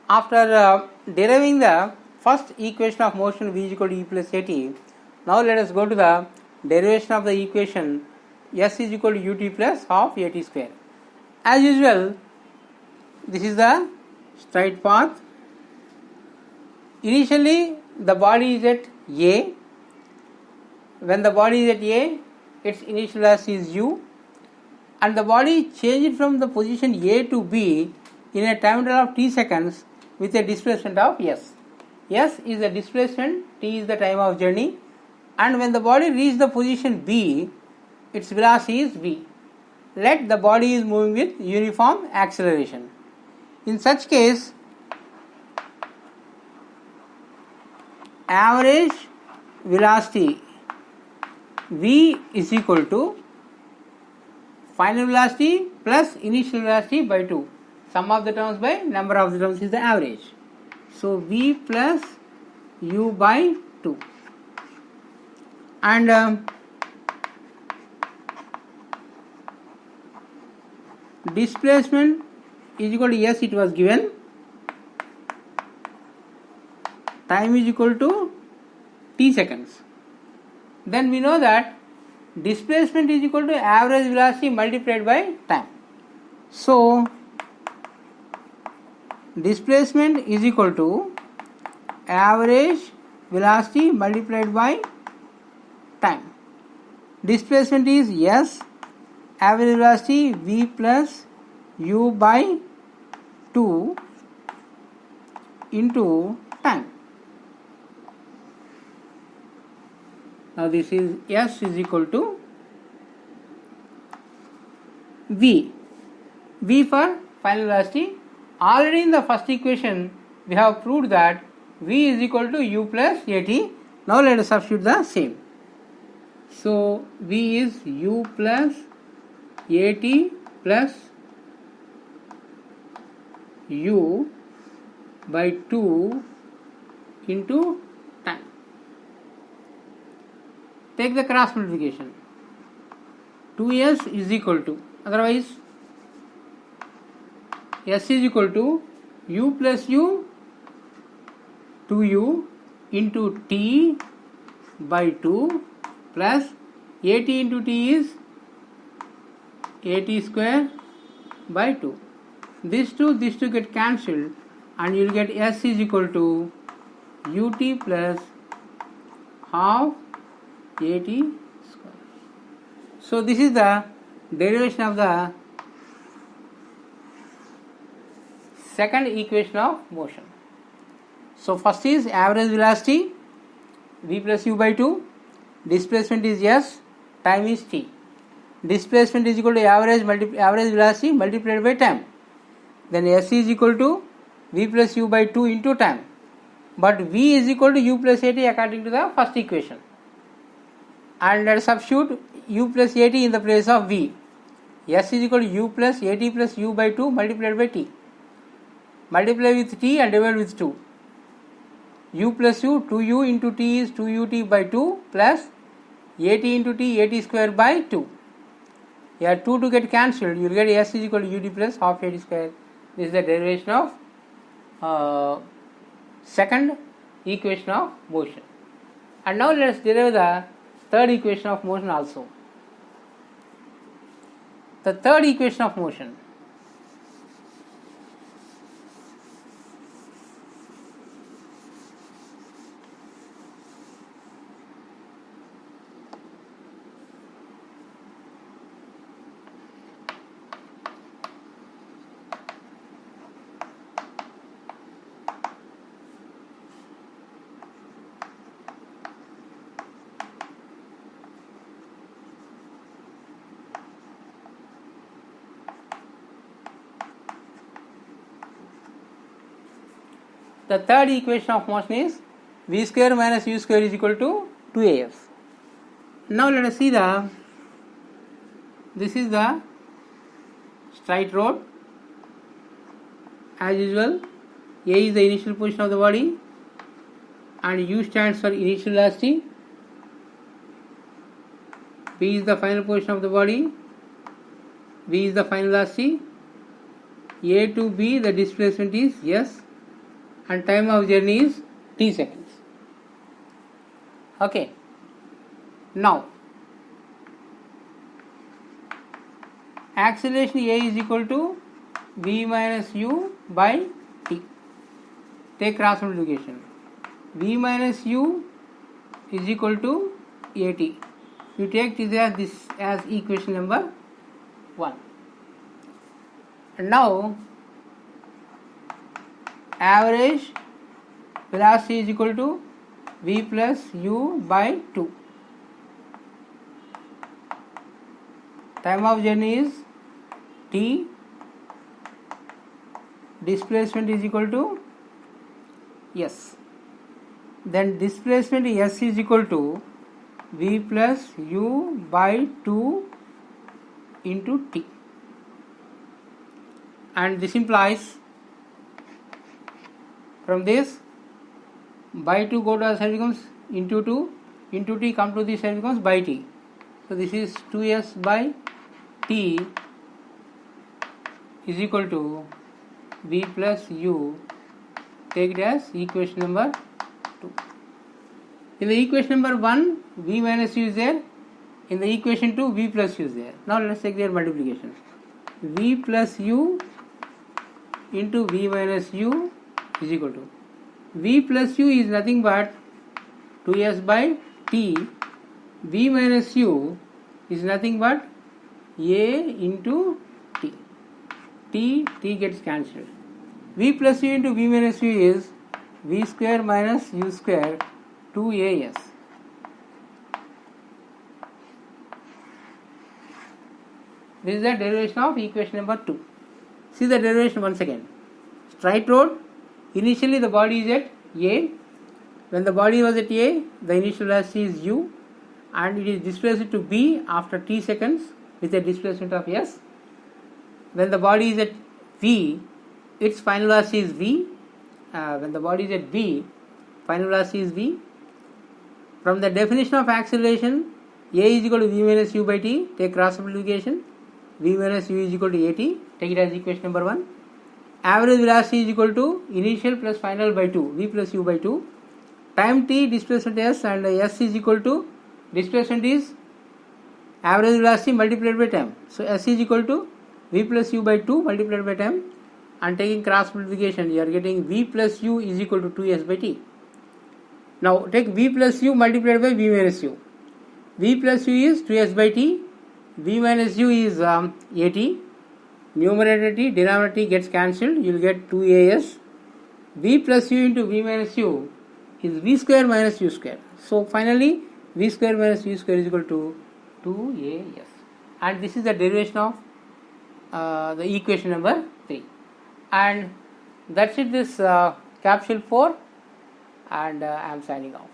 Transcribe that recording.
After deriving the first equation of motion v is equal to e plus at, now let us go to the derivation of the equation s is equal to ut plus half at square. As usual, this is the straight path. Initially the body is at A. When the body is at A, its initial velocity is u, and the body changed from the position A to B in a time interval of t seconds with a displacement of s. S is the displacement, t is the time of journey, and when the body reaches the position B, its velocity is v. Let the body is moving with uniform acceleration. In such case, average velocity v is equal to final velocity plus initial velocity by 2. Sum of the terms by number of the terms is the average. So v plus u by 2. And displacement is equal to s, it was given. Time is equal to t seconds. Then we know that displacement is equal to average velocity multiplied by time. So displacement is equal to average velocity multiplied by time. Displacement is s, average velocity v plus u by 2 into time. Now this is s is equal to v. V for final velocity. Already in the first equation we have proved that v is equal to u plus at. Now let us substitute the same. So v is u plus at plus u by 2 into time. Take the cross multiplication. 2s is equal to, otherwise s is equal to u plus u 2u into t by 2 plus at into t is at square by 2. These two get cancelled and you will get s is equal to ut plus half at square. So this is the derivation of the second equation of motion. So first is average velocity v plus u by 2, displacement is s, time is t. Displacement is equal to average velocity multiplied by time. Then s is equal to v plus u by 2 into time. But v is equal to u plus at according to the first equation. And let us substitute u plus at in the place of v. S is equal to u plus at plus u by 2 multiplied by t. Multiply with t and divide with 2. U plus u, 2u into t is 2ut by 2 plus at into t, at square by 2. Here 2 to get cancelled, you will get s is equal to ut plus half at square. This is the derivation of second equation of motion. And now let us derive the third equation of motion also. The third equation of motion. The third equation of motion is v square minus u square is equal to 2af. Now let us see this is the straight road. As usual, a is the initial position of the body and u stands for initial velocity, b is the final position of the body, v is the final velocity, a to b the displacement is s, and time of journey is t seconds. Okay. Now, acceleration a is equal to v minus u by t. Take cross multiplication. V minus u is equal to at. You take this as equation number 1. And now, average velocity is equal to v plus u by 2. Time of journey is t. Displacement is equal to s. Then displacement s is equal to v plus u by 2 into t. And this implies, from this by 2 go to the side becomes into 2 into t, come to this side becomes by t. So this is 2s by t is equal to v plus u. Take it as equation number 2. In the equation number 1, v minus u is there. In the equation 2, v plus u is there. Now let's take their multiplication. V plus u into v minus u is equal to, v plus u is nothing but 2s by t. V minus u is nothing but a into t. T gets cancelled. V plus u into v minus u is v square minus u square 2as. This is the derivation of equation number 2. See the derivation once again. Straight road, initially the body is at A. When the body was at A, the initial velocity is u and it is displaced to B after t seconds with a displacement of s. When the body is at V, its final velocity is v. When the body is at V, final velocity is v. From the definition of acceleration, a is equal to v minus u by t. Take cross multiplication. V minus u is equal to at. Take it as equation number 1. Average velocity is equal to initial plus final by 2. V plus u by 2. Time t, displacement s, and s is equal to, displacement is average velocity multiplied by time. So s is equal to v plus u by 2 multiplied by time. And taking cross multiplication, you are getting v plus u is equal to 2s by t. Now take v plus u multiplied by v minus u. V plus u is 2s by t. V minus u is at. Numerator t, denominator t gets cancelled. You will get 2as. V plus u into v minus u is v square minus u square. So finally, v square minus u square is equal to 2as. And this is the derivation of the equation number 3. And that's it, this capsule 4, and I am signing off.